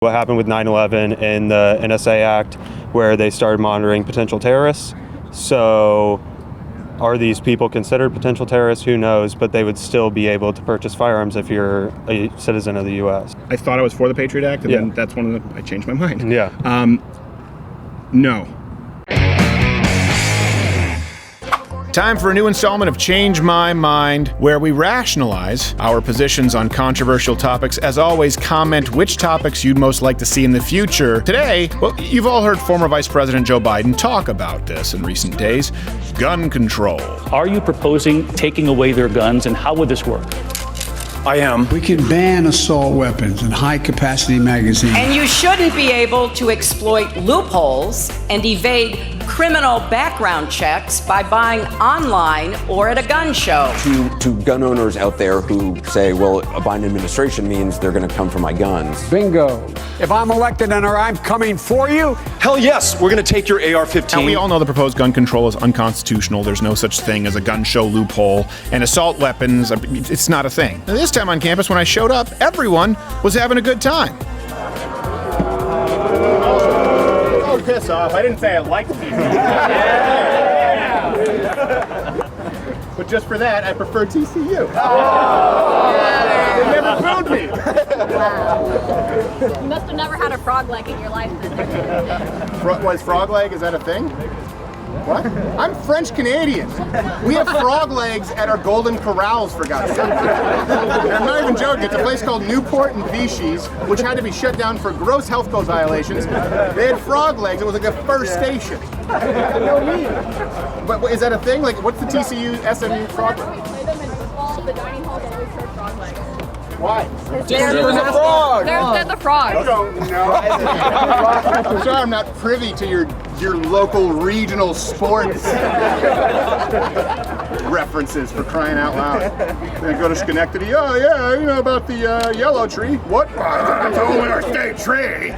What happened with 9/11 and the NSA Act, where they started monitoring potential terrorists. So are these people considered potential terrorists? Who knows? But they would still be able to purchase firearms if you're a citizen of the U.S. I thought I was for the Patriot Act, and then that's one of the... I changed my mind. Yeah. No. Time for a new installment of Change My Mind, where we rationalize our positions on controversial topics. As always, comment which topics you'd most like to see in the future. Today, well, you've all heard former Vice President Joe Biden talk about this in recent days. Gun control. Are you proposing taking away their guns, and how would this work? I am. We can ban assault weapons and high-capacity magazines. And you shouldn't be able to exploit loopholes and evade criminal background checks by buying online or at a gun show. To gun owners out there who say, well, a Biden administration means they're going to come for my guns. Bingo. If I'm elected and I'm coming for you. Hell yes, we're going to take your AR-15. Now, we all know the proposed gun control is unconstitutional. There's no such thing as a gun show loophole. And assault weapons, it's not a thing. Now, this time on campus, when I showed up, everyone was having a good time. Oh, piss off. I didn't say I liked people. But just for that, I prefer TCU. They never found me. You must have never had a frog leg in your life then. Was frog leg, is that a thing? What? I'm French Canadian. We have frog legs at our Golden Corrals, for God's sake. I'm not even joking. It's a place called Newport and Vichy's, which had to be shut down for gross health code violations. They had frog legs. It was like a first station. No meat. But is that a thing? Like, what's the TCU SMU frog leg? We play them in football. The dining halls always serve frog legs. Why? They're the frog. They're the frogs. I don't know. I'm sorry I'm not privy to your local regional sports references, for crying out loud. Then go to Schenectady. Oh yeah, you know about the yellow tree. What? That's only our state tree.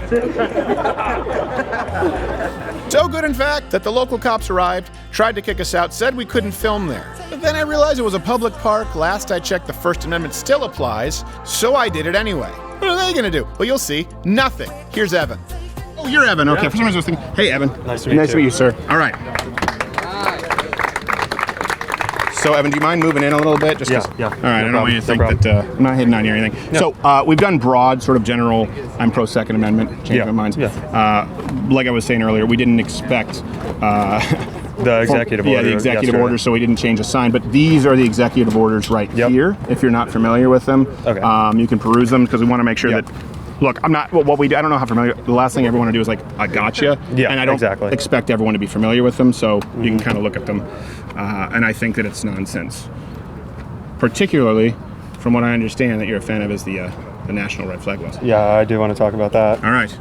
So good, in fact, that the local cops arrived, tried to kick us out, said we couldn't film there. But then I realized it was a public park. Last I checked, the First Amendment still applies, so I did it anyway. What are they gonna do? Well, you'll see. Nothing. Here's Evan. Oh, you're Evan. Okay, for some reason I was thinking, hey, Evan. Nice to meet you, sir. All right. So, Evan, do you mind moving in a little bit? Yeah. All right, I don't want you to think that I'm not hitting on you or anything. No. So, we've done broad, sort of general, I'm pro Second Amendment, change my mind. Like I was saying earlier, we didn't expect... the executive order. Yeah, the executive order, so we didn't change a sign. But these are the executive orders right here, if you're not familiar with them. Okay. You can peruse them, because we want to make sure that... Look, I'm not. What we do, I don't know how familiar. The last thing I ever want to do is like a gotcha. Yeah, and I don't expect everyone to be familiar with them, so you can kind of look at them. And I think that it's nonsense. Particularly, from what I understand, that you're a fan of is the national red flag laws. Yeah, I do want to talk about that. All right.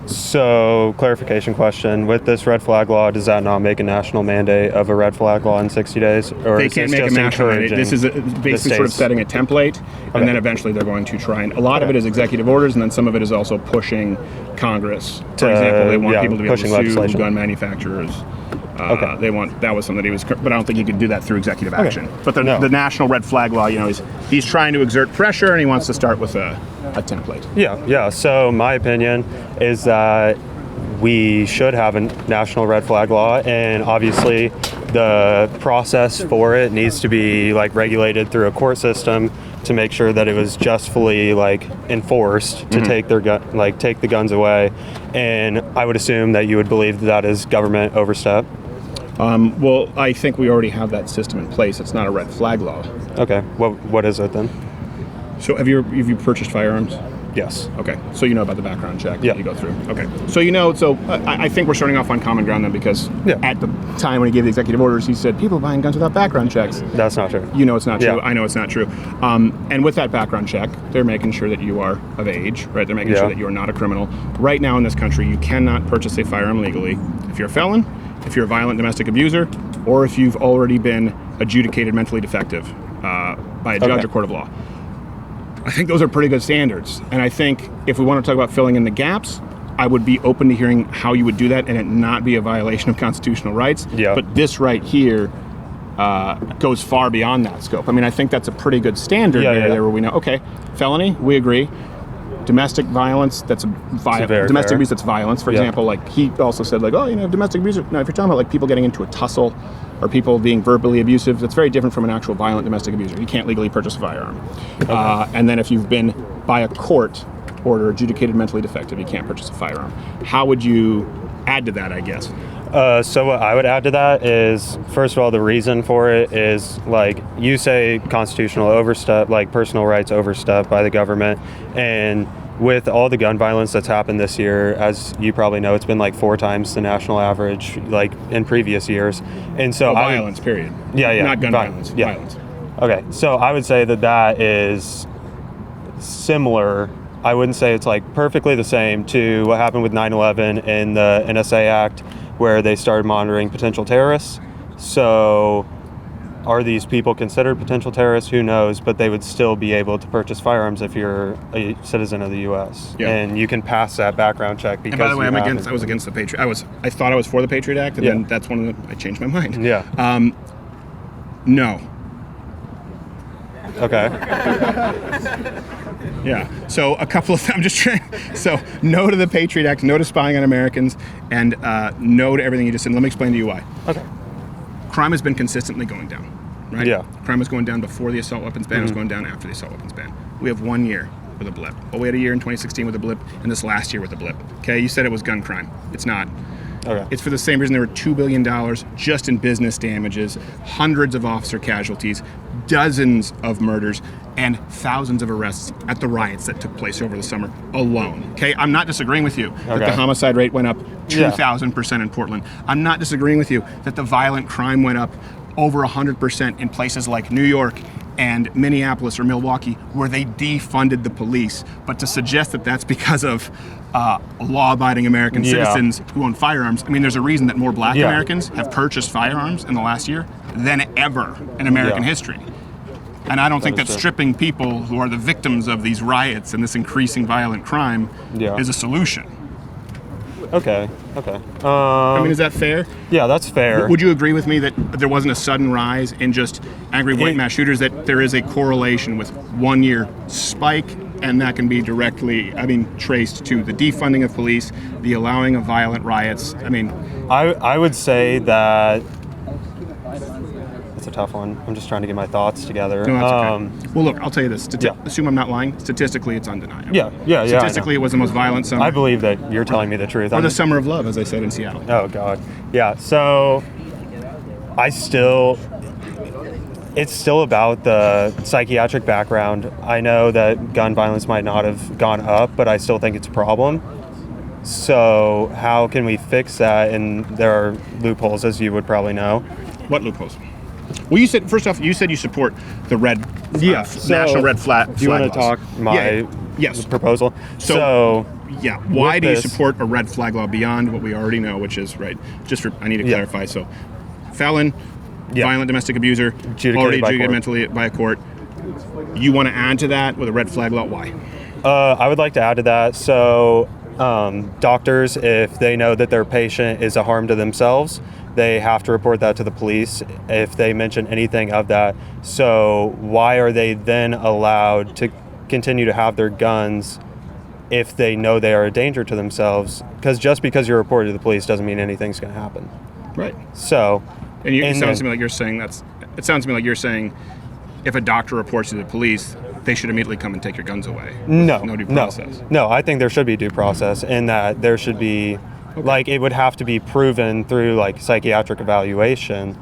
So, clarification question. With this red flag law, does that not make a national mandate of a red flag law in 60 days? Or they can't make a national mandate. This is basically sort of setting a template, and then eventually they're going to try and... A lot of it is executive orders, and then some of it is also pushing Congress. For example, they want people to be able to sue gun manufacturers. They want... That was something that he was... But I don't think he could do that through executive action. But the national red flag law, you know, he's trying to exert pressure, and he wants to start with a template. Yeah. So my opinion is that we should have a national red flag law, and obviously the process for it needs to be like regulated through a court system to make sure that it was justly like enforced to take their take the guns away. And I would assume that you would believe that is government overstep. Well, I think we already have that system in place. It's not a red flag law. Okay. What is it then? So have you purchased firearms? Yes. Okay. So you know about the background check that you go through. Okay. So you know, I think we're starting off on common ground then, because at the time when he gave the executive orders, he said people buying guns without background checks. That's not true. You know it's not true. I know it's not true. And with that background check, they're making sure that you are of age, right? They're making sure that you're not a criminal. Right now in this country, you cannot purchase a firearm legally if you're a felon, if you're a violent domestic abuser, or if you've already been adjudicated mentally defective by a judge or court of law. I think those are pretty good standards. And I think if we want to talk about filling in the gaps, I would be open to hearing how you would do that and it not be a violation of constitutional rights. Yeah. But this right here, goes far beyond that scope. I mean, I think that's a pretty good standard Yeah, there yeah. where we know, okay, felony, we agree. Domestic violence, that's very domestic fair. abuse, that's violence. For Yeah. example, like he also said, like, oh, you know, domestic abuse. Now, if you're talking about like people getting into a tussle or people being verbally abusive, that's very different from an actual violent domestic abuser. You can't legally purchase a firearm. And then if you've been by a court order adjudicated mentally defective, you can't purchase a firearm. How would you add to that, I guess? So what I would add to that is, first of all, the reason for it is, like, you say constitutional overstep, like personal rights overstep by the government. And with all the gun violence that's happened this year, as you probably know, it's been like 4 times the national average, like in previous years. And so Violence, period. Yeah. Not gun violence. Yeah. Violence. Okay, so I would say that that is similar. I wouldn't say it's like perfectly the same to what happened with 9/11 in the NSA Act, where they started monitoring potential terrorists. So are these people considered potential terrorists? Who knows? But they would still be able to purchase firearms if you're a citizen of the U.S. Yeah. And you can pass that background check because. And by the way, you haven't. I was against the Patriot. I thought I was for the Patriot Act, and Yeah. then that's one of the. I changed my mind. Yeah. No. Okay. Yeah. So a couple of. I'm just trying. So no to the Patriot Act, no to spying on Americans, and no to everything you just said. Let me explain to you why. Okay. Crime has been consistently going down, right? Yeah. Crime was going down before the assault weapons ban. It was going down after the assault weapons ban. We have 1 year with a blip. Well, we had a year in 2016 with a blip, and this last year with a blip. Okay, you said it was gun crime. It's not. Okay. It's for the same reason there were $2 billion just in business damages, hundreds of officer casualties, dozens of murders, and thousands of arrests at the riots that took place over the summer alone. Okay, I'm not disagreeing with you that the Okay. homicide rate went up Yeah. 2,000% in Portland. I'm not disagreeing with you that the violent crime went up over 100% in places like New York and Minneapolis or Milwaukee, where they defunded the police. But to suggest that that's because of law-abiding American Yeah. citizens who own firearms, I mean, there's a reason that more black Yeah. Americans have purchased firearms in the last year than ever in American Yeah. history. And I don't think is that true. stripping people who are the victims of these riots and this increasing violent crime Yeah. is a solution. Okay. I mean, is that fair? Yeah, that's fair. Would you agree with me that there wasn't a sudden rise in just angry white mass shooters, that there is a correlation with 1 year spike, and that can be directly, traced to the defunding of police, the allowing of violent riots? I mean, I would say that it's a tough one. I'm just trying to get my thoughts together. no, that's okay. Well, look, I'll tell you this. Yeah. Assume I'm not lying. Statistically, it's undeniable. Yeah, I know. Statistically, it was the most violent summer. I believe that you're telling me the truth. Or the summer of love, as I said in Seattle. Oh God. Yeah. So it's still about the psychiatric background. I know that gun violence might not have gone up, but I still think it's a problem. So how can we fix that? And there are loopholes, as you would probably know. What loopholes? Well, you said, first off, you said you support the red, national red flag. Do you want to laws. talk my Yes. proposal? So, yeah, why with do you this- support a red flag law beyond what we already know, which is, right, I need to Yeah. clarify. So, felon, Yeah. violent domestic abuser, Adjudicated already by adjudicated court. mentally by a court. You want to add to that with a red flag law? Why? I would like to add to that. So, doctors, if they know that their patient is a harm to themselves, they have to report that to the police if they mention anything of that. So, why are they then allowed to continue to have their guns if they know they are a danger to themselves? Because just because you're reported to the police doesn't mean anything's going to happen. Right. So, And it and sounds to then- me like you're saying it sounds to me like you're saying if a doctor reports to the police, they should immediately come and take your guns away. No, No due process. No, I think there should be due process in that there should be, like, it would have to be proven through, like, psychiatric evaluation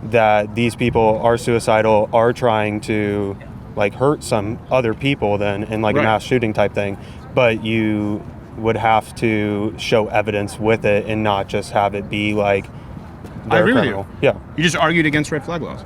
that these people are suicidal, are trying to, like, hurt some other people then in, like, Right. a mass shooting type thing. But you would have to show evidence with it and not just have it be, like, I they're agree a with you. criminal. Yeah, You just argued against red flag laws.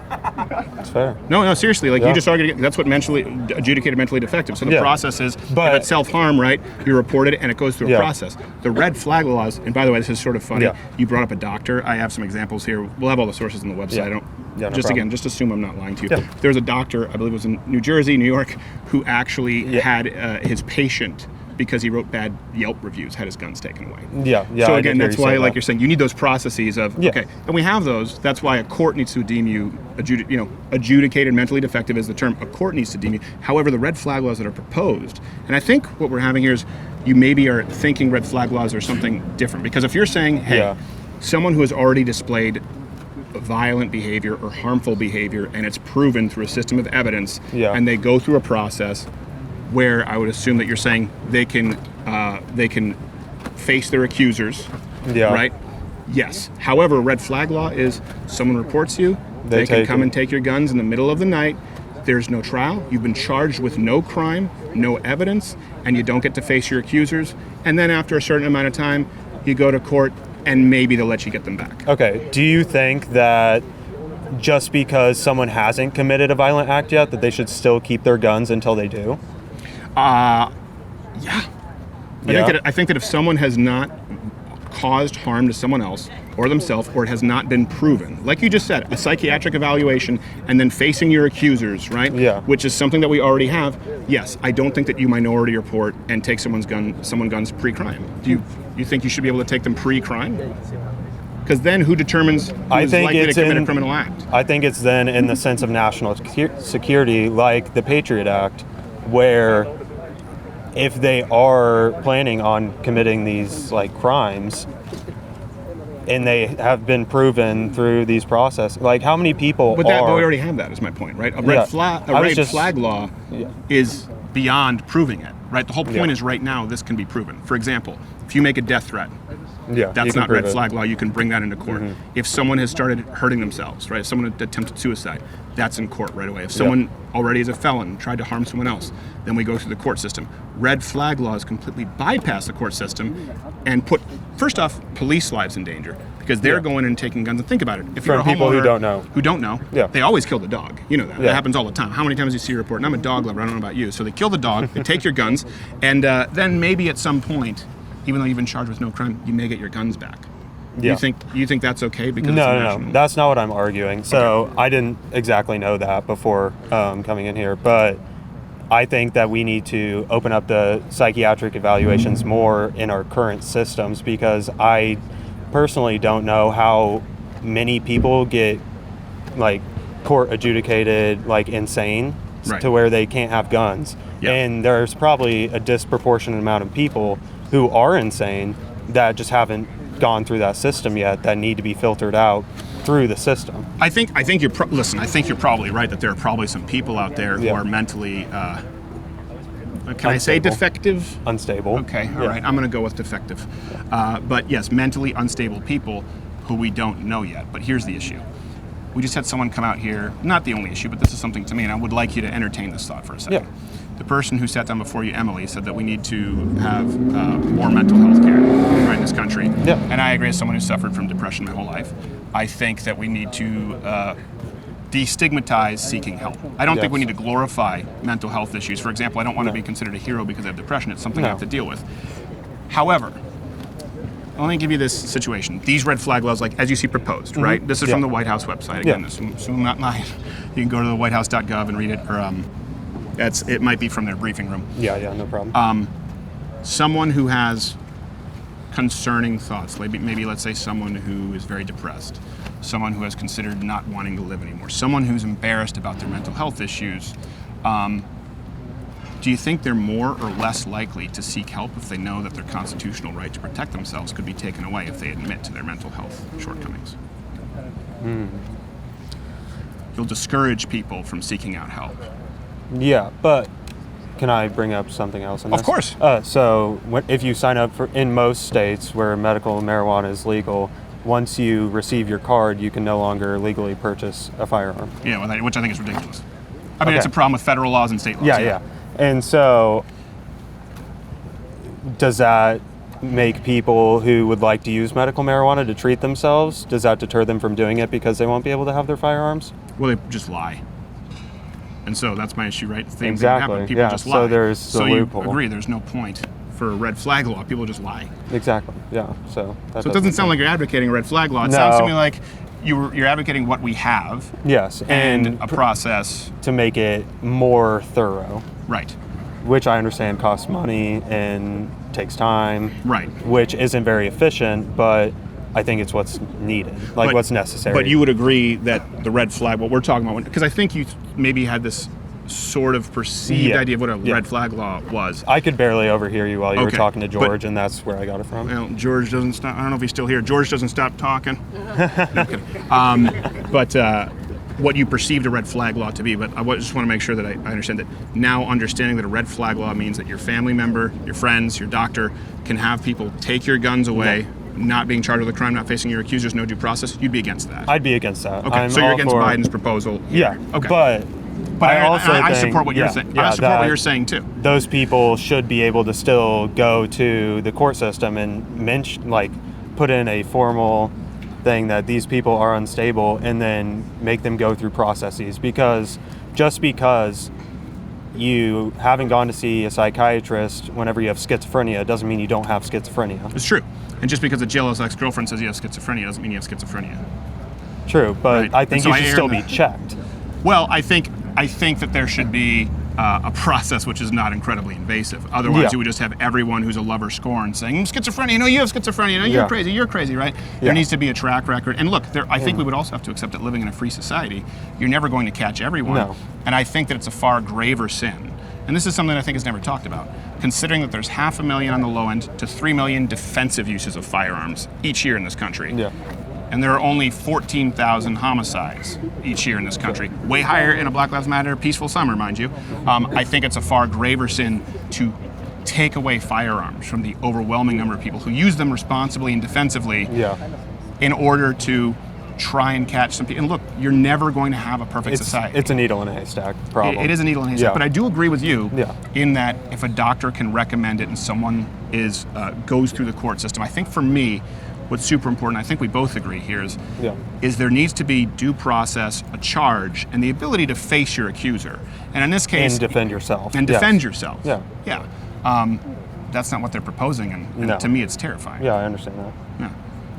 that's fair. No, seriously. Like Yeah. you just argued. That's what adjudicated mentally defective. So the Yeah. process is, But- if it's self-harm, right? You report it, and it goes through a Yeah. process. The red flag laws. And by the way, this is sort of funny. Yeah. You brought up a doctor. I have some examples here. We'll have all the sources on the website. Yeah. I don't. Yeah, no just problem. again, just assume I'm not lying to you. Yeah. There's a doctor, I believe it was in New Jersey, New York, who actually Yeah. had his patient because he wrote bad Yelp reviews, had his guns taken away. Yeah. So I again, did hear that's you why, say like that. you're saying, you need those processes of Yeah. okay, and we have those. That's why a court needs to deem you, adjudicated mentally defective is the term. A court needs to deem you. However, the red flag laws that are proposed, and I think what we're having here is you maybe are thinking red flag laws are something different, because if you're saying, hey, Yeah. someone who has already displayed violent behavior or harmful behavior, and it's proven through a system of evidence, Yeah. and they go through a process where I would assume that you're saying they can face their accusers, Yeah. right? Yes. However, red flag law is someone reports you, they can take come it. and take your guns in the middle of the night. There's no trial. You've been charged with no crime, no evidence, and you don't get to face your accusers. And then after a certain amount of time, you go to court, and maybe they'll let you get them back. Okay. Do you think that just because someone hasn't committed a violent act yet, that they should still keep their guns until they do? Yeah. Yeah. I think that if someone has not caused harm to someone else or themselves, or it has not been proven, like you just said, a psychiatric evaluation and then facing your accusers, right? Yeah. Which is something that we already have. Yes, I don't think that you minority report and take someone's guns pre-crime. Do you think you should be able to take them pre-crime? Because then who determines who I is think likely to it's commit in- a criminal act? I think it's then in the sense of national security, like the Patriot Act, where if they are planning on committing these like crimes and they have been proven through these processes, like how many people But are... we already have that, is my point, right? A Yeah. red flag law is beyond proving it, right? The whole point Yeah. is right now this can be proven. For example, if you make a death threat, Yeah, you that's can not prove red it. flag law. You can bring that into court. If someone has started hurting themselves, right? If someone had attempted suicide, that's in court right away. If someone already is a felon, tried to harm someone else, then we go through the court system. Red flag laws completely bypass the court system and put, first off, police lives in danger, because they're going and taking guns. And think about it. If you're a From people who homeowner don't know. yeah, they always kill the dog. You know that. Yeah. That happens all the time. How many times do you see a report? And I'm a dog lover. I don't know about you. So they kill the dog, they take your guns, and then maybe at some point, even though you've been charged with no crime, you may get your guns back. Yeah. You think that's okay? Because it's a No. national- That's not what I'm arguing. So I didn't exactly know that before coming in here, but I think that we need to open up the psychiatric evaluations more in our current systems, because I personally don't know how many people get like court adjudicated like insane Right. to where they can't have guns. Yeah. And there's probably a disproportionate amount of people who are insane that just haven't gone through that system yet, that need to be filtered out through the system. I think you're listen. I think you're probably right that there are probably some people out there who Yeah. are mentally. Can I say Unstable. defective? Unstable. Okay, all Yeah. right. I'm going to go with defective. But yes, mentally unstable people who we don't know yet. But here's the issue. We just had someone come out here, not the only issue, but this is something to me, and I would like you to entertain this thought for a second. Yeah. The person who sat down before you, Emily, said that we need to have more mental health care right in this country. Yeah. And I agree, as someone who suffered from depression my whole life, I think that we need to destigmatize seeking help. I don't think we Yes. need to glorify mental health issues. For example, I don't want to be considered a hero because I have depression. It's something I No. have to deal with. However, let me give you this situation. These red flag laws, like as you see proposed, right? This is from Yeah. the White House website. Again, Yeah. this is not mine. You can go to the whitehouse.gov and read it, or it might be from their briefing room. Yeah, no problem. Someone who has concerning thoughts, maybe let's say someone who is very depressed, someone who has considered not wanting to live anymore, someone who's embarrassed about their mental health issues, do you think they're more or less likely to seek help if they know that their constitutional right to protect themselves could be taken away if they admit to their mental health shortcomings? You'll discourage people from seeking out help. Yeah, but can I bring up something else? In Of this? course. So if you sign up for, in most states where medical marijuana is legal, once you receive your card, you can no longer legally purchase a firearm. Yeah, which I think is ridiculous. I mean, Okay. it's a problem with federal laws and state laws. Yeah. And so does that make people who would like to use medical marijuana to treat themselves, does that deter them from doing it because they won't be able to have their firearms? Well, they just lie. And so that's my issue, right? Things Exactly, happen. People yeah. just lie. So there's the So you loophole. agree there's no point for a red flag law. People just lie. Exactly. Yeah. So So it doesn't sound like you're advocating a red flag law. It sounds to me like you're advocating what we have yes, and a process. to make it more thorough. Right. which I understand costs money and takes time. Right. Which isn't very efficient, but I think it's what's needed, like what's necessary. But you would agree that the red flag, what we're talking about, because I think you maybe had this sort of perceived idea of what a red flag law was. I could barely overhear you while you were talking to George, and that's where I got it from. Well, George doesn't stop. I don't know if he's still here. George doesn't stop talking. No kidding. But what you perceived a red flag law to be, but I just want to make sure that I understand that now understanding that a red flag law means that your family member, your friends, your doctor can have people take your guns away, not being charged with a crime, not facing your accusers, no due process. You'd be against that. I'd be against that. Okay, so you're against Biden's proposal here. Yeah, Okay. but I also I think, support what you're saying. I support what you're saying too. Those people should be able to still go to the court system and put in a formal thing that these people are unstable, and then make them go through processes. Because just because you haven't gone to see a psychiatrist whenever you have schizophrenia doesn't mean you don't have schizophrenia. It's true. And just because a jealous ex-girlfriend says you have schizophrenia doesn't mean you have schizophrenia. True, but Right. I think So you I should err still in be that. checked. Well, I think that there should be a process which is not incredibly invasive. Otherwise, you would just have everyone who's a lover scorn saying, schizophrenia, no, you have schizophrenia, no, you're crazy, right? There needs to be a track record. And look, I think we would also have to accept that living in a free society, you're never going to catch everyone. No. And I think that it's a far graver sin. And this is something I think is never talked about. Considering that there's 500,000 on the low end to 3 million defensive uses of firearms each year in this country. Yeah. And there are only 14,000 homicides each year in this country. Way higher in a Black Lives Matter peaceful summer, mind you. I think it's a far graver sin to take away firearms from the overwhelming number of people who use them responsibly and defensively in order to try and catch some people. And look, you're never going to have a perfect society. It's a needle in a haystack problem. It is a needle in a haystack, but I do agree with you in that if a doctor can recommend it and someone goes through the court system, I think for me, what's super important, I think we both agree here, is there needs to be due process, a charge, and the ability to face your accuser. And in this case... And defend yourself. And defend yourself. Yeah. Yeah. That's not what they're proposing, and to me it's terrifying. Yeah, I understand that. Yeah.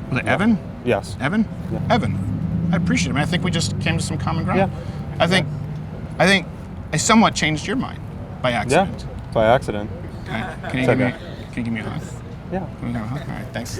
Was it Evan? Yes. Evan? Yeah. Evan. I appreciate it, man. I think we just came to some common ground. Yeah. I think I somewhat changed your mind by accident. Yeah, by accident. Can you give me a hug? Yeah. All right, thanks.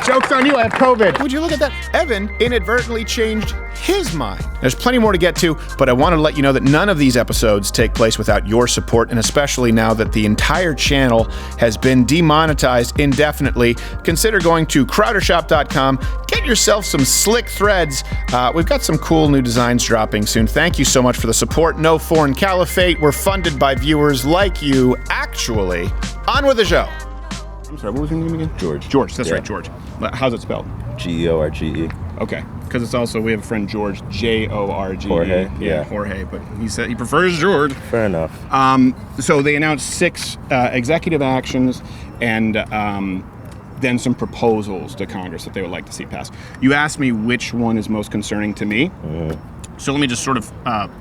Joke's on you, I have COVID. Would you look at that? Evan inadvertently changed his mind. There's plenty more to get to, but I wanted to let you know that none of these episodes take place without your support, and especially now that the entire channel has been demonetized indefinitely, consider going to crowdershop.com. Get yourself some slick threads. We've got some cool new designs dropping soon. Thank you so much for the support. No Foreign Caliphate. We're funded by viewers like you, actually. On with the show. I'm sorry, what was your name again? George. George, that's right, George. How's it spelled? George. Okay, because it's also, we have a friend George, Jorge. Jorge, yeah. Jorge, but he said he prefers George. Fair enough. So they announced 6 executive actions and then some proposals to Congress that they would like to see passed. You asked me which one is most concerning to me. So let me just sort of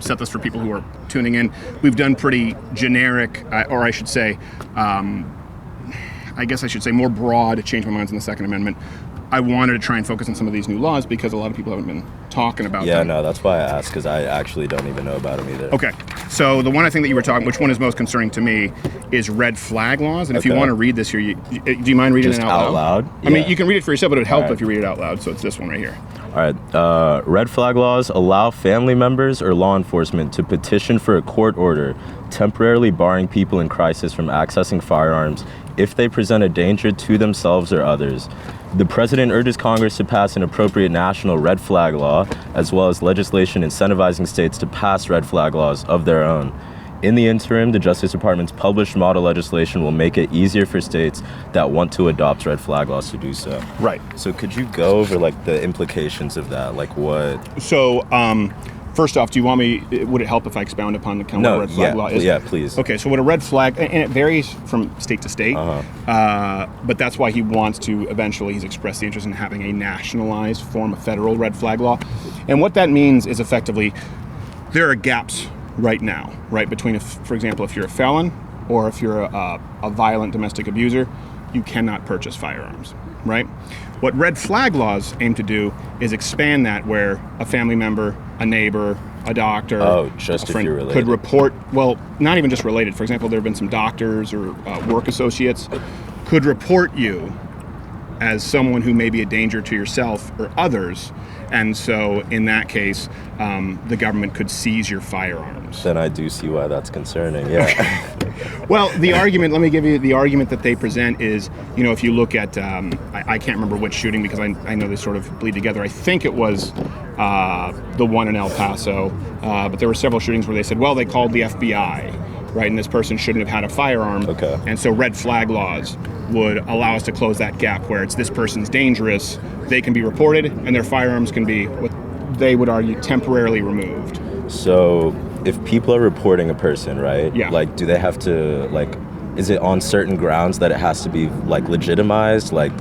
set this for people who are tuning in. We've done pretty generic, or I should say, I guess I should say more broad, change my minds on the Second Amendment. I wanted to try and focus on some of these new laws because a lot of people haven't been talking about them. Yeah, no, that's why I asked, because I actually don't even know about them either. Okay, so the one I think that you were talking, which one is most concerning to me, is red flag laws. And if you want to read this here, do you mind reading Just it out loud? Yeah. I mean, you can read it for yourself, but it would help if you read it out loud. So it's this one right here. All right. Red flag laws allow family members or law enforcement to petition for a court order temporarily barring people in crisis from accessing firearms if they present a danger to themselves or others. The president urges Congress to pass an appropriate national red flag law, as well as legislation incentivizing states to pass red flag laws of their own. In the interim, the Justice Department's published model legislation will make it easier for states that want to adopt red flag laws to do so. Right. So could you go over like the implications of that? Like what? So, first off, do you want me, would it help if I expound upon the kind of what a red flag law is? Yeah, please. Okay, so what a red flag, and it varies from state to state, but that's why he wants to, eventually he's expressed the interest in having a nationalized form of federal red flag law. And what that means is effectively, there are gaps right now, right, between, for example, if you're a felon or if you're a violent domestic abuser, you cannot purchase firearms, right? What red flag laws aim to do is expand that, where a family member, a neighbor, a doctor, Oh, just a if friend you're related. could report, well, not even just related. For example, there have been some doctors or work associates could report you as someone who may be a danger to yourself or others. And so in that case, the government could seize your firearms. Then I do see why that's concerning. Yeah. Well, the argument, let me give you the argument that they present is, you know, if you look at, I can't remember which shooting because I know they sort of bleed together. I think it was the one in El Paso, but there were several shootings where they said, well, they called the FBI, right? And this person shouldn't have had a firearm. Okay. And so red flag laws would allow us to close that gap where it's this person's dangerous, they can be reported, and their firearms can be, what they would argue, temporarily removed. So if people are reporting a person, right? Yeah. Like, do they have to, like, is it on certain grounds that it has to be, like, legitimized? Like,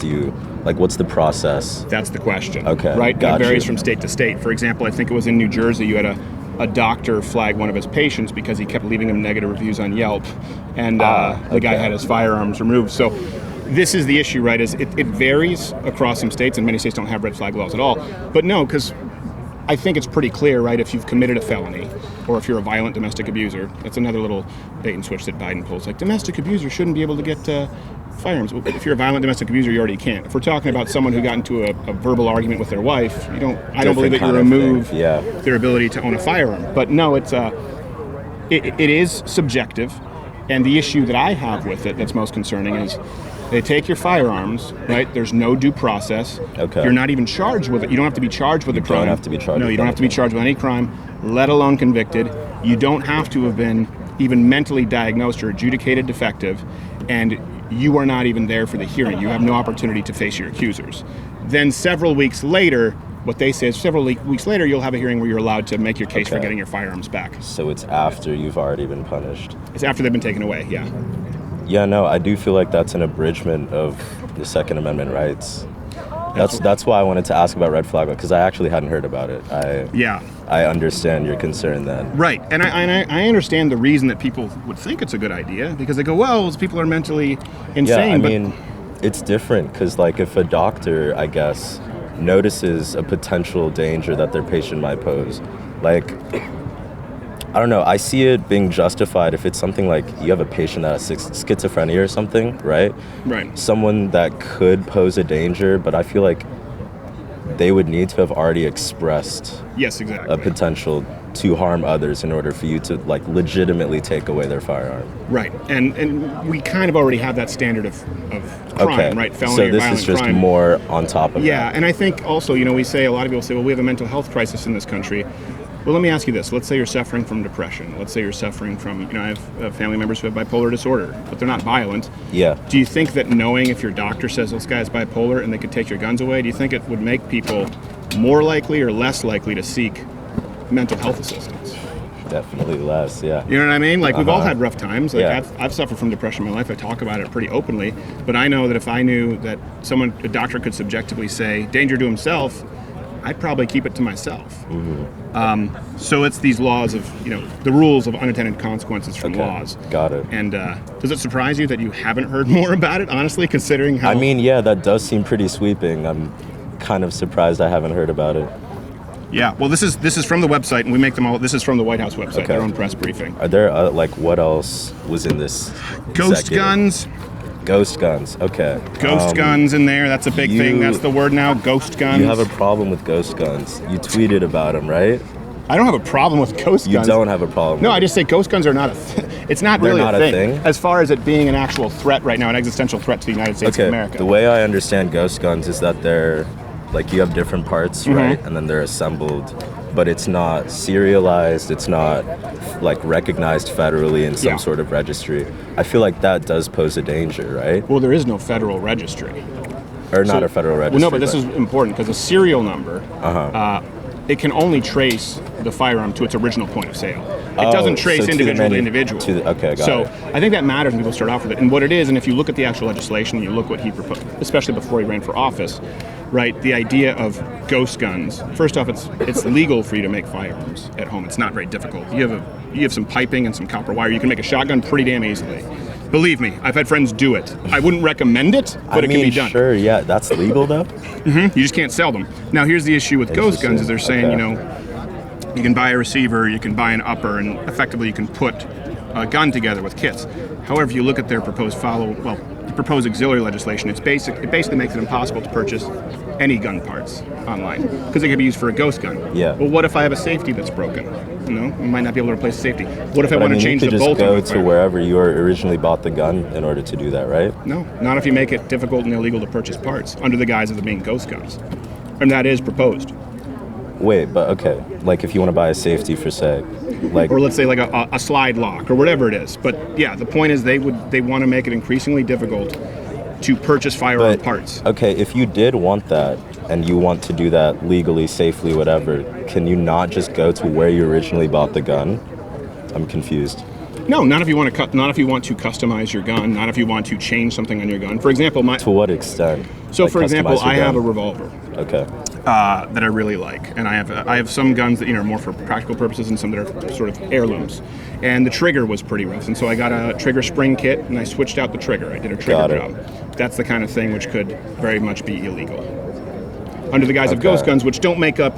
what's the process? That's the question. Okay, Right? got It varies you. from state to state. For example, I think it was in New Jersey, you had a doctor flag one of his patients because he kept leaving him negative reviews on Yelp, and the guy had his firearms removed. So this is the issue, right? Is it varies across some states, and many states don't have red flag laws at all. But no, because I think it's pretty clear, right? If you've committed a felony, or if you're a violent domestic abuser, that's another little bait and switch that Biden pulls. Like, domestic abuser shouldn't be able to get firearms. Well, if you're a violent domestic abuser, you already can't. If we're talking about someone who got into a verbal argument with their wife, I don't believe that you remove their ability to own a firearm. But no, it is subjective, and the issue that I have with it that's most concerning is they take your firearms, right? There's no due process. Okay. You're not even charged with it. You don't have to be charged with a crime. don't have to be charged No, with you don't have to be charged with any crime, let alone convicted. You don't have to have been even mentally diagnosed or adjudicated defective, and you are not even there for the hearing. You have no opportunity to face your accusers. Then several weeks later, what they say is several weeks later, you'll have a hearing where you're allowed to make your case for getting your firearms back. So it's after you've already been punished. It's after they've been taken away, yeah. Yeah, no, I do feel like that's an abridgment of the Second Amendment rights. That's why I wanted to ask about red flag, because I actually hadn't heard about it. I understand your concern then. Right, and I understand the reason that people would think it's a good idea, because they go, well, those people are mentally insane. Yeah, I mean, it's different, because like if a doctor, I guess, notices a potential danger that their patient might pose, like, I don't know, I see it being justified if it's something like you have a patient that has schizophrenia or something, right? Right. Someone that could pose a danger, but I feel like they would need to have already expressed yes, exactly. a potential to harm others in order for you to like legitimately take away their firearm. Right, and we kind of already have that standard of crime, right? Felony so or this violent is just crime. more on top of that. Yeah, and I think also, you know, we say, a lot of people say, well, we have a mental health crisis in this country. Well, let me ask you this. Let's say you're suffering from depression. Let's say you're suffering from, you know, I have family members who have bipolar disorder, but they're not violent. Yeah. Do you think that knowing if your doctor says this guy's bipolar and they could take your guns away, do you think it would make people more likely or less likely to seek mental health assistance? Definitely less, yeah. You know what I mean? Like, we've all had rough times. Like, Yeah. I've suffered from depression in my life. I talk about it pretty openly. But I know that if I knew that a doctor could subjectively say, danger to himself, I'd probably keep it to myself. Mm-hmm. So it's these laws of, you know, the rules of unintended consequences from laws. Got it. And does it surprise you that you haven't heard more about it, honestly, considering how... I mean, yeah, that does seem pretty sweeping. I'm kind of surprised I haven't heard about it. Yeah, well, this is from the website, and we make them all... This is from the White House website, their own press briefing. Are there, like, what else was in this Ghost executive? guns. Ghost guns, okay. Ghost guns in there, that's a big thing. That's the word now, ghost guns. You have a problem with ghost guns. You tweeted about them, right? I don't have a problem with ghost guns. You don't have a problem No, with I just say ghost guns are not it's not They're really not a a thing. thing? As far as it being an actual threat right now, an existential threat to the United States of America. The way I understand ghost guns is that they're, like, you have different parts, right? And then they're assembled, but it's not serialized, it's not, like, recognized federally in some sort of registry. I feel like that does pose a danger, right? Well, there is no federal registry. Or not a federal registry. Well, no, but this is important because a serial number, it can only trace the firearm to its original point of sale. It doesn't trace individual to individual. Okay, got so it. I think that matters when people start off with it. And what it is, and if you look at the actual legislation, you look what he proposed, especially before he ran for office, right? The idea of ghost guns. First off, it's legal for you to make firearms at home. It's not very difficult. You have some piping and some copper wire. You can make a shotgun pretty damn easily. Believe me, I've had friends do it. I wouldn't recommend it, but it can be done. Sure, yeah, that's legal though. You just can't sell them. Now, here's the issue with ghost guns: is they're saying, you know, You can buy a receiver, you can buy an upper, and effectively you can put a gun together with kits. However, if you look at their proposed proposed auxiliary legislation, it basically makes it impossible to purchase any gun parts online because they could be used for a ghost gun. Yeah. Well, what if I have a safety that's broken? You might not be able to replace the safety. What if I want to change you the could bolt? just go to wherever you originally bought the gun in order to do that, right? No, not if you make it difficult and illegal to purchase parts under the guise of them being ghost guns. And that is proposed. Wait, but okay, like if you want to buy a safety for say, like, or let's say like a slide lock or whatever it is. But yeah, the point is they want to make it increasingly difficult to purchase firearm parts. Okay, if you did want that and you want to do that legally, safely, whatever, can you not just go to where you originally bought the gun? I'm confused. No, not if you want to not if you want to customize your gun, not if you want to change something on your gun. For example, to what extent? So, like, for example, I have a gun? revolver. Okay. That I really like, and I have some guns that are more for practical purposes, and some that are sort of heirlooms. And the trigger was pretty rough, and so I got a trigger spring kit, and I switched out the trigger. I did a trigger job. That's the kind of thing which could very much be illegal under the guise of ghost guns, which don't make up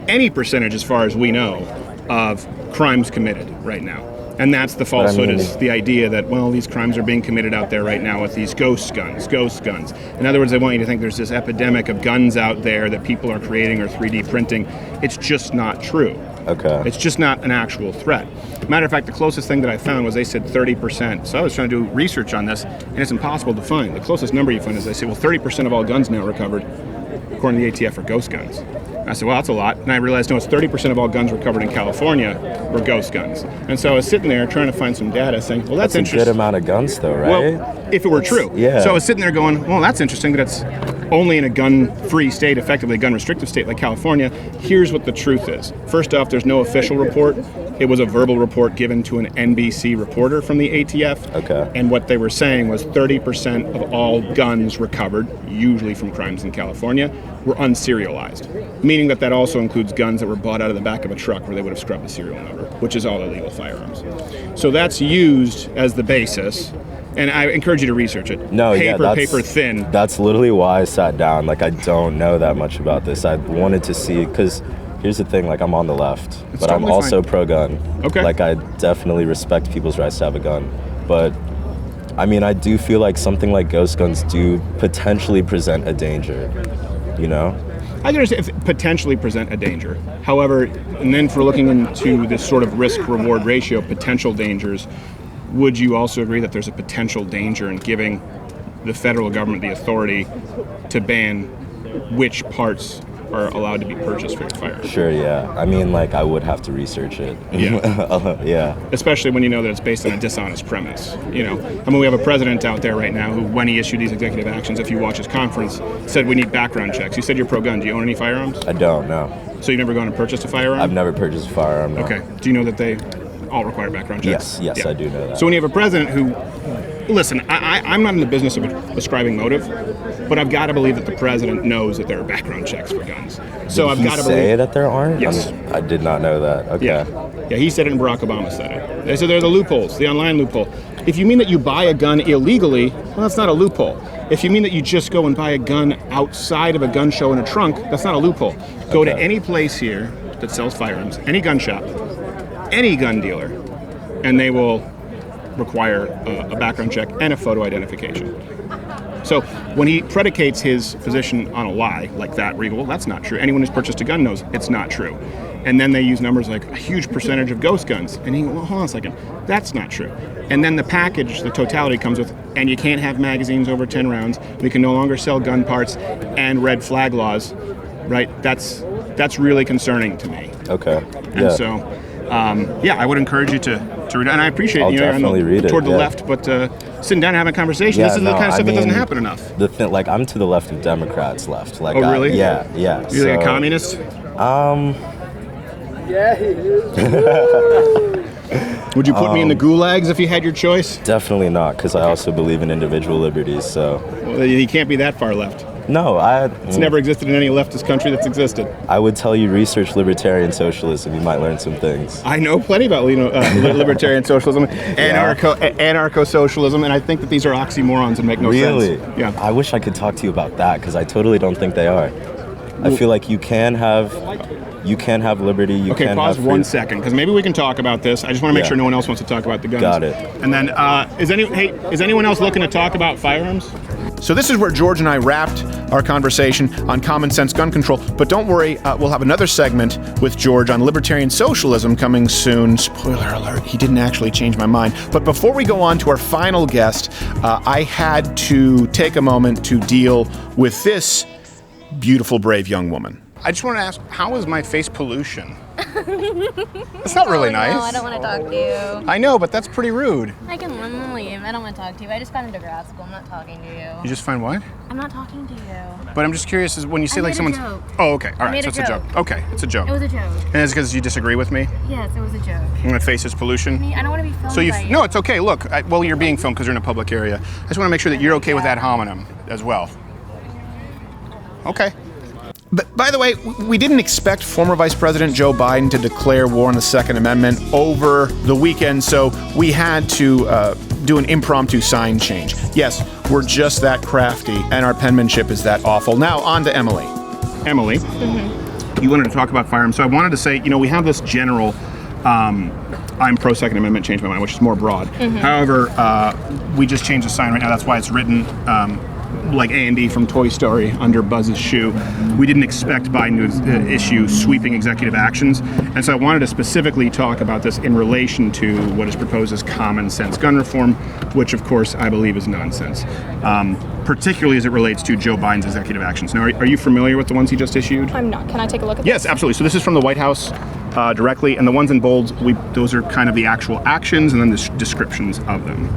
any percentage, as far as we know, of crimes committed right now. And that's the falsehood, is the idea that, well, these crimes are being committed out there right now with these ghost guns. In other words, they want you to think there's this epidemic of guns out there that people are creating or 3D printing. It's just not true. Okay. It's just not an actual threat. Matter of fact, the closest thing that I found was they said 30%. So I was trying to do research on this, and it's impossible to find. The closest number you find is they say, well, 30% of all guns now recovered, according to the ATF, are ghost guns. I said, well, that's a lot. And I realized, no, it's 30% of all guns recovered in California were ghost guns. And so I was sitting there trying to find some data saying, well, that's interesting. a good amount of guns, though, right? Well, if it were true. Yeah. So I was sitting there going, well, that's interesting that it's only in a gun-free state, effectively a gun-restrictive state like California. Here's what the truth is. First off, there's no official report. It was a verbal report given to an NBC reporter from the ATF. Okay. And what they were saying was 30% of all guns recovered, usually from crimes in California, were unserialized, meaning that also includes guns that were bought out of the back of a truck where they would have scrubbed the serial number, which is all illegal firearms. So that's used as the basis, and I encourage you to research it. No, paper thin. That's literally why I sat down. Like, I don't know that much about this. I wanted to see, because here's the thing, like, I'm on the left, but I'm also pro-gun. Okay. Like, I definitely respect people's rights to have a gun, but I mean, I do feel like something like ghost guns do potentially present a danger, you know? I can understand if potentially present a danger. However, and then for looking into this sort of risk-reward ratio, potential dangers, would you also agree that there's a potential danger in giving the federal government the authority to ban which parts are allowed to be purchased for your firearm? Sure, yeah. I mean, like, I would have to research it. Yeah. Yeah. Especially when you know that it's based on a dishonest premise. You know, I mean, we have a president out there right now who, when he issued these executive actions, if you watch his conference, said we need background checks. You said you're pro-gun. Do you own any firearms? I don't, no. So you've never gone and purchased a firearm? I've never purchased a firearm, no. Okay. Do you know that they all require background checks? Yes, I do know that. So when you have a president who, listen, I'm not in the business of ascribing motive, but I've got to believe that the president knows that there are background checks for guns. So I've got to believe. Say that there aren't? Yes. I did not know that. Okay. Yeah, he said it and Barack Obama said it. They said there are the loopholes, the online loophole. If you mean that you buy a gun illegally, well, that's not a loophole. If you mean that you just go and buy a gun outside of a gun show in a trunk, that's not a loophole. Go to any place here that sells firearms, any gun shop, any gun dealer, and they will require a background check and a photo identification. So when he predicates his position on a lie like that, well, that's not true. Anyone who's purchased a gun knows it's not true. And then they use numbers like a huge percentage of ghost guns. And he goes, well, hold on a second, that's not true. And then the package, the totality comes with, and you can't have magazines over 10 rounds, we can no longer sell gun parts, and red flag laws, right? That's really concerning to me. Okay. And so, I would encourage you to read it. And I appreciate I'll definitely read it, toward the left, but sitting down and having a conversation, this is the kind of stuff that doesn't happen enough. The thing, like, I'm to the left of Democrats left. Like, oh, really? Yeah. You're like a communist? Would you put me in the gulags if you had your choice? Definitely not, because I also believe in individual liberties, so. Well, you can't be that far left. No, It's never existed in any leftist country that's existed. I would tell you research libertarian socialism. You might learn some things. I know plenty about libertarian socialism, anarcho-socialism, and I think that these are oxymorons and make no sense. Really? Yeah. I wish I could talk to you about that, because I totally don't think they are. I feel like you can You can have liberty. You Okay, can pause have 1 second, because maybe we can talk about this. I just want to make Yeah. sure no one else wants to talk about the guns. Got it. And then, is anyone else looking to talk about firearms? So this is where George and I wrapped our conversation on common sense gun control. But don't worry, we'll have another segment with George on libertarian socialism coming soon. Spoiler alert, he didn't actually change my mind. But before we go on to our final guest, I had to take a moment to deal with this beautiful, brave young woman. I just want to ask, how is my face pollution? It's not really nice. No, I don't want to talk to you. I know, but that's pretty rude. I can leave. I don't want to talk to you. I just found it to grad school. I'm not talking to you. You just find what? I'm not talking to you. But I'm just curious, is when you say I like made a someone's... joke. Oh, okay. All right, made so a it's a joke. joke. Okay, it's a joke. It was a joke. And it's because you disagree with me? Yes, it was a joke. My face is pollution? I don't want to be filmed So you... by you. No, it's okay. Look, well, you're being filmed because you're in a public area. I just want to make sure that you're okay with ad hominem as well. Okay. But by the way, we didn't expect former Vice President Joe Biden to declare war on the Second Amendment over the weekend, so we had to do an impromptu sign change. Yes, we're just that crafty, and our penmanship is that awful. Now, on to Emily. Emily, you wanted to talk about firearms, so I wanted to say, we have this general I'm pro Second Amendment, change my mind, which is more broad. However, we just changed the sign right now. That's why it's written like Andy from Toy Story under Buzz's shoe. We didn't expect Biden to issue sweeping executive actions, and so I wanted to specifically talk about this in relation to what is proposed as common sense gun reform, which of course I believe is nonsense, particularly as it relates to Joe Biden's executive actions. Now, are you familiar with the ones he just issued? I'm not. Can I take a look at Yes, absolutely. So this is from the White House directly, and the ones in bold, those are kind of the actual actions and then the descriptions of them.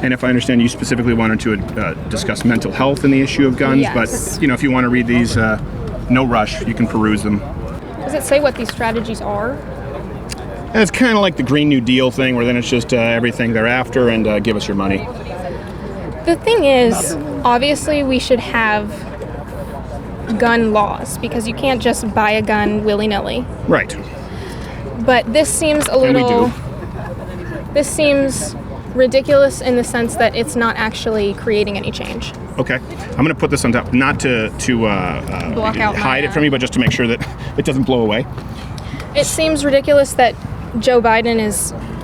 And if I understand, you specifically wanted to discuss mental health and the issue of guns, Yes. but if you want to read these, no rush, you can peruse them. Does it say what these strategies are? And it's kind of like the Green New Deal thing, where then it's just everything thereafter and give us your money. The thing is, obviously we should have gun laws because you can't just buy a gun willy-nilly. Right. But this seems a And we little... do. This seems ridiculous in the sense that it's not actually creating any change. Okay. I'm going to put this on top, not to Block out hide my, it from you, but just to make sure that it doesn't blow away. It seems ridiculous that Joe Biden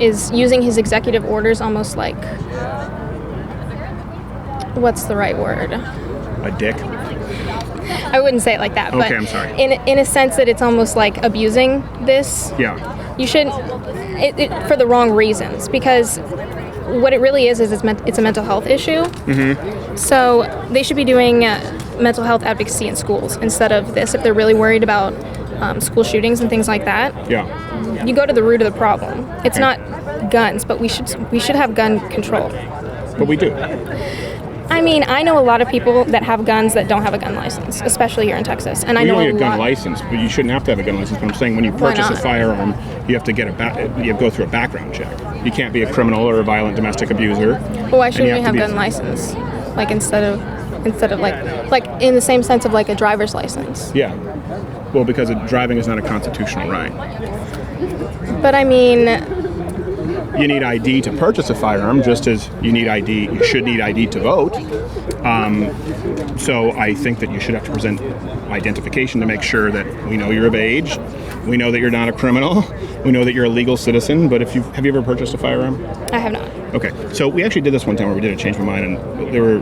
is using his executive orders almost like... What's the right word? A dick. I wouldn't say it like that, but Okay, I'm sorry. in a sense that it's almost like abusing this. Yeah. You shouldn't, for the wrong reasons, because what it really is it's a mental health issue. So they should be doing mental health advocacy in schools instead of this. If they're really worried about school shootings and things like that, Yeah. you go to the root of the problem. It's not guns, but we should have gun control. But we do. I mean, I know a lot of people that have guns that don't have a gun license, especially here in Texas. And I You know don't need a a gun lot. license, but you shouldn't have to have a gun license. But I'm saying when you Why purchase a not? firearm, you have to get you have to go through a background check. You can't be a criminal or a violent domestic abuser. Well, why and shouldn't you we have have to be- gun license? Like instead of like in the same sense of like a driver's license. Yeah. Well, because driving is not a constitutional right. But I mean, You need ID to purchase a firearm, just as you should need ID to vote. So I think that you should have to present identification to make sure that we know you're of age, we know that you're not a criminal, we know that you're a legal citizen. But have you ever purchased a firearm? I have not. Okay, so we actually did this one time where we did a change my mind, and there were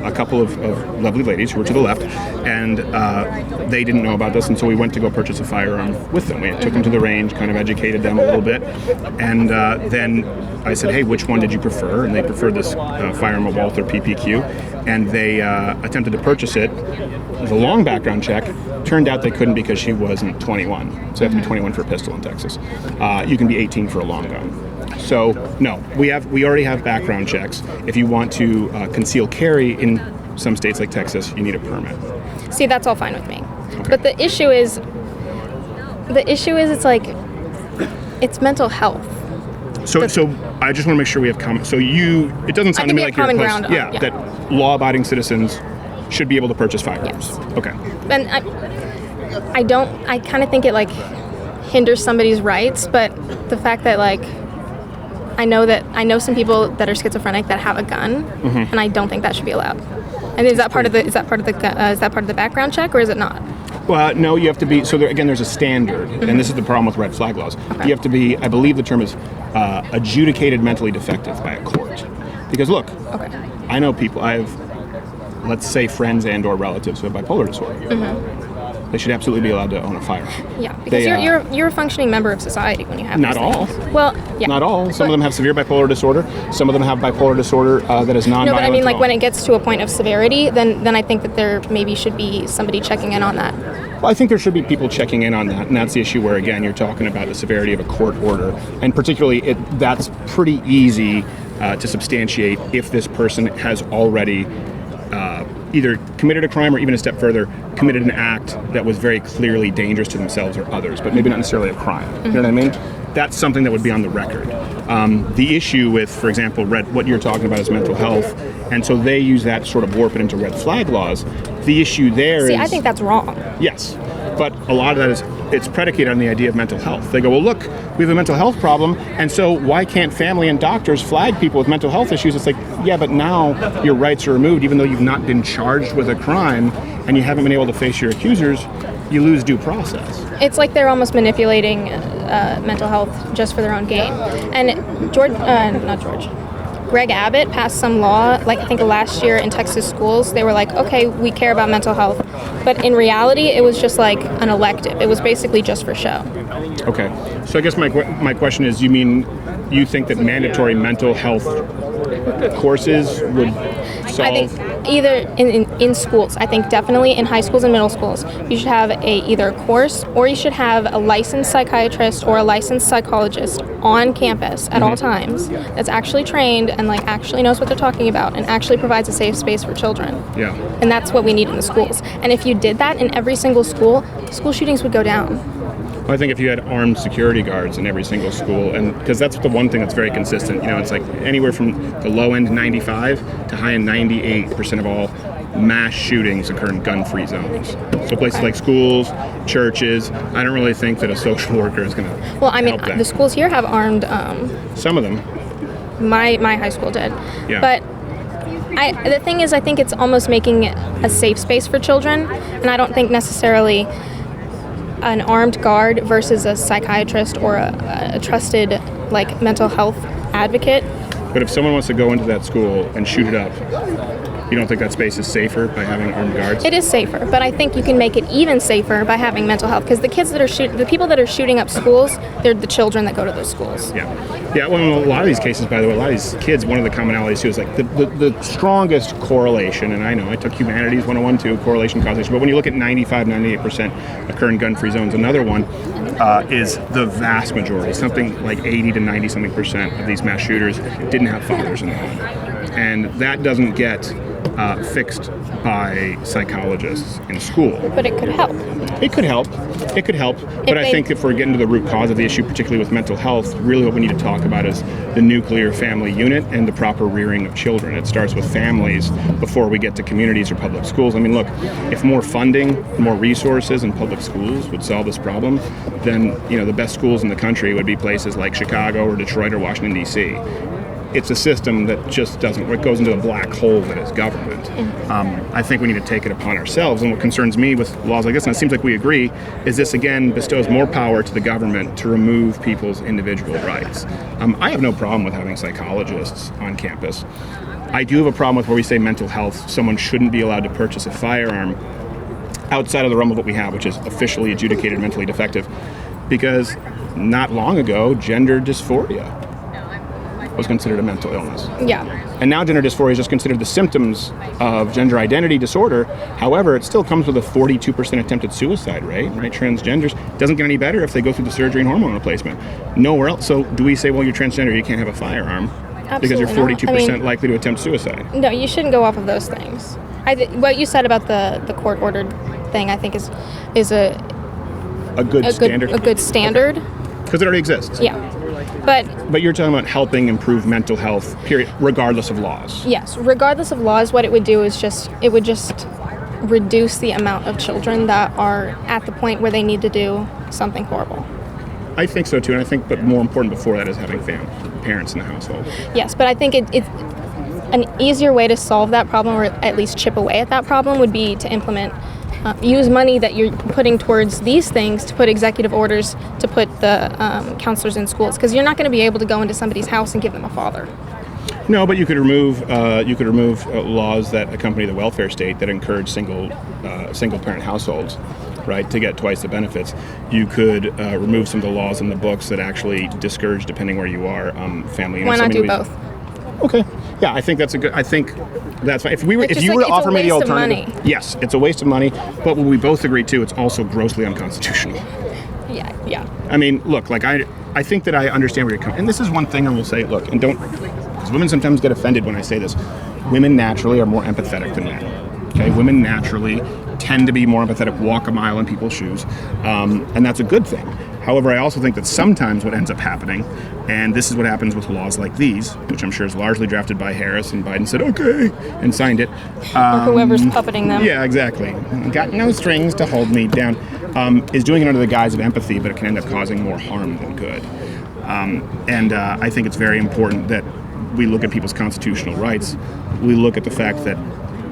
a couple of lovely ladies who were to the left, and they didn't know about this, and so we went to go purchase a firearm with them. We took them to the range, kind of educated them a little bit, and then I said, hey, which one did you prefer? And they preferred this firearm, a Walther PPQ, and they attempted to purchase it. It was a long background check. Turned out they couldn't because she wasn't 21, so you have to be 21 for a pistol in Texas. You can be 18 for a long gun. So no, we already have background checks. If you want to conceal carry in some states like Texas, you need a permit. See, that's all fine with me. But the issue is it's like it's mental health. So I just want to make sure we have common. So it doesn't sound to me like you're common opposed. ground on, yeah. That law-abiding citizens should be able to purchase firearms. Yes. Okay. And I kind of think it like hinders somebody's rights, but the fact that like I know some people that are schizophrenic that have a gun, and I don't think that should be allowed. And is that part of the background check, or is it not? Well, no, you have to be, so again, there's a standard, and this is the problem with red flag laws. You have to be, I believe the term is adjudicated mentally defective by a court. Because look, I know people, I have, let's say, friends and or relatives who have bipolar disorder. They should absolutely be allowed to own a firearm. Yeah, because you're a functioning member of society when you have not these all. things. Well, yeah. Not all. Some of them have severe bipolar disorder. Some of them have bipolar disorder that is non-violent. No, but I mean, at like all. when it gets to a point of severity, then I think that there maybe should be somebody checking in on that. Well, I think there should be people checking in on that, and that's the issue where, again, you're talking about the severity of a court order, and particularly that's pretty easy to substantiate if this person has already either committed a crime or, even a step further, committed an act that was very clearly dangerous to themselves or others, but maybe not necessarily a crime. You know what I mean? That's something that would be on the record. The issue with, for example, what you're talking about is mental health, and so they use that to sort of warp it into red flag laws. The issue there is... See, I think that's wrong. Yes, but a lot of that is, it's predicated on the idea of mental health. They go, well, look, we have a mental health problem, and so why can't family and doctors flag people with mental health issues? It's like, yeah, but now your rights are removed, even though you've not been charged with a crime and you haven't been able to face your accusers, you lose due process. It's like they're almost manipulating mental health just for their own gain. And Greg Abbott passed some law, like I think last year in Texas schools. They were like, okay, we care about mental health. But in reality, it was just like an elective. It was basically just for show. Okay. So I guess my question is, you think that mandatory mental health courses would solve? I think either in schools. I think definitely in high schools and middle schools, you should have either a course, or you should have a licensed psychiatrist or a licensed psychologist on campus at all times that's actually trained and like actually knows what they're talking about and actually provides a safe space for children. Yeah. And that's what we need in the schools. And if you did that in every single school, school shootings would go down. I think if you had armed security guards in every single school, and because that's the one thing that's very consistent, it's like anywhere from the low end 95 to high end 98% of all mass shootings occur in gun-free zones. So places like schools, churches, I don't really think that a social worker is going to Well, I mean, help that. the schools here have armed. Some of them. My high school did. Yeah. But the thing is, I think it's almost making it a safe space for children, and I don't think necessarily an armed guard versus a psychiatrist or a trusted like mental health advocate. But if someone wants to go into that school and shoot it up, you don't think that space is safer by having armed guards? It is safer, but I think you can make it even safer by having mental health, because the kids that are the people that are shooting up schools, they're the children that go to those schools. Yeah. Well, in a lot of these cases, by the way, a lot of these kids, one of the commonalities too is like the strongest correlation, and I know I took Humanities 101 too, correlation, causation, but when you look at 95, 98% occur in gun-free zones, another one is the vast majority, something like 80 to 90 something percent of these mass shooters didn't have fathers in the home. And that doesn't get fixed by psychologists in school. But it could help. It could help. But I think if we're getting to the root cause of the issue, particularly with mental health, really what we need to talk about is the nuclear family unit and the proper rearing of children. It starts with families before we get to communities or public schools. I mean, look, if more funding, more resources in public schools would solve this problem, then the best schools in the country would be places like Chicago or Detroit or Washington, D.C. It's a system that just doesn't, it goes into a black hole that is government. I think we need to take it upon ourselves. And what concerns me with laws like this, and it seems like we agree, is this again bestows more power to the government to remove people's individual rights. I have no problem with having psychologists on campus. I do have a problem with where we say mental health, someone shouldn't be allowed to purchase a firearm outside of the realm of what we have, which is officially adjudicated mentally defective. Because not long ago, gender dysphoria was considered a mental illness. Yeah. And now gender dysphoria is just considered the symptoms of gender identity disorder. However, it still comes with a 42% attempted suicide rate, right? Transgenders doesn't get any better if they go through the surgery and hormone replacement. Nowhere else. So do we say, well, you're transgender, you can't have a firearm? Absolutely because you're 42% not. likely to attempt suicide. No, you shouldn't go off of those things. What you said about the court-ordered thing, I think is a good standard. A good standard. Because it already exists. Yeah. But you're talking about helping improve mental health, period, regardless of laws. Yes, regardless of laws, what it would do is it would just reduce the amount of children that are at the point where they need to do something horrible. I think so too, and I think, but more important before that is having parents in the household. Yes, but I think an easier way to solve that problem, or at least chip away at that problem, would be to implement, use money that you're putting towards these things to put executive orders to put the counselors in schools, because you're not going to be able to go into somebody's house and give them a father. No, but you could remove laws that accompany the welfare state that encourage single parent households, right, to get twice the benefits. You could remove some of the laws in the books that actually discourage, depending where you are, family units. Why not do both? Okay. Yeah, I think that's fine. If you were to offer me the alternative, yes, it's a waste of money. But what we both agree to, it's also grossly unconstitutional. Yeah. I mean, look, like I think that I understand where you're coming. And this is one thing I will say. Look, and don't, because women sometimes get offended when I say this. Women naturally are more empathetic than men. Okay, women naturally tend to be more empathetic, walk a mile in people's shoes, and that's a good thing. However, I also think that sometimes what ends up happening, and this is what happens with laws like these, which I'm sure is largely drafted by Harris, and Biden said, okay, and signed it. Or whoever's puppeting them. Yeah, exactly. Got no strings to hold me down. Is doing it under the guise of empathy, but it can end up causing more harm than good. And I think it's very important that we look at people's constitutional rights. We look at the fact that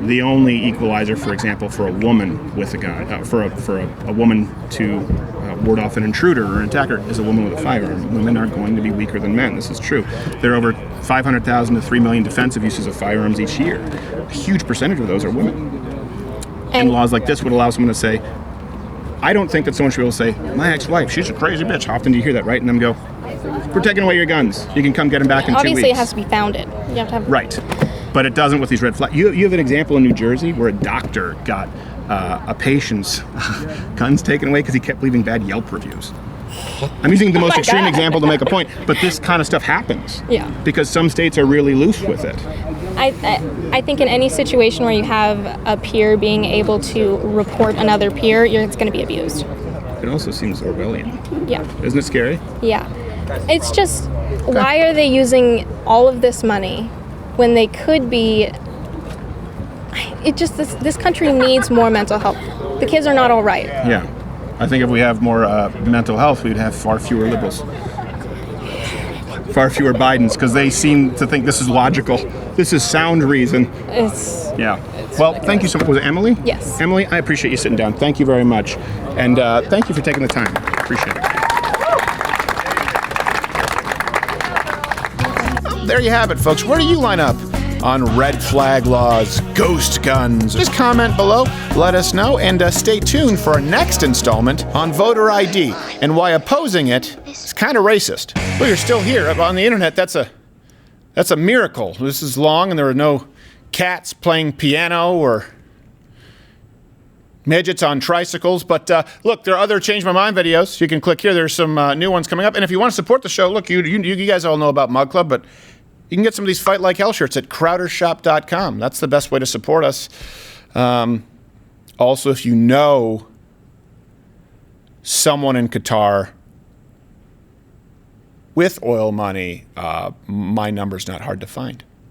the only equalizer, for example, for a woman with a gun, for a woman to ward off an intruder or an attacker, is a woman with a firearm. Women are going to be weaker than men. This is true. There are over 500,000 to 3 million defensive uses of firearms each year. A huge percentage of those are women. And laws like this would allow someone to say, I don't think that someone should be able to say, my ex-wife, she's a crazy bitch. How often do you hear that, right? And them go, we're taking away your guns. You can come get them back in 2 weeks. Obviously, it has to be founded. You have to have... Right. But it doesn't with these red flags. You have an example in New Jersey where a doctor got a patient's guns taken away because he kept leaving bad Yelp reviews. I'm using the most extreme example to make a point, but this kind of stuff happens. Yeah. Because some states are really loose with it. I think in any situation where you have a peer being able to report another peer, it's going to be abused. It also seems Orwellian. Yeah. Isn't it scary? Yeah. It's just, why are they using all of this money when they could be... This country needs more mental health. The kids are not all right. Yeah. I think if we have more mental health, we'd have far fewer liberals. Far fewer Bidens, because they seem to think this is logical. This is sound reason. Well, thank you so much. Was it Emily? Yes. Emily, I appreciate you sitting down. Thank you very much. And thank you for taking the time. Appreciate it. There you have it, folks. Where do you line up on red flag laws, ghost guns? Just comment below, let us know, and stay tuned for our next installment on voter ID and why opposing it is kind of racist. Well, you're still here on the internet. That's a miracle. This is long, and there are no cats playing piano or midgets on tricycles. But look, there are other Change My Mind videos. You can click here. There's some new ones coming up. And if you want to support the show, look, you guys all know about Mug Club, but you can get some of these Fight Like Hell shirts at crowdershop.com. That's the best way to support us. Also, if you know someone in Qatar with oil money, my number's not hard to find.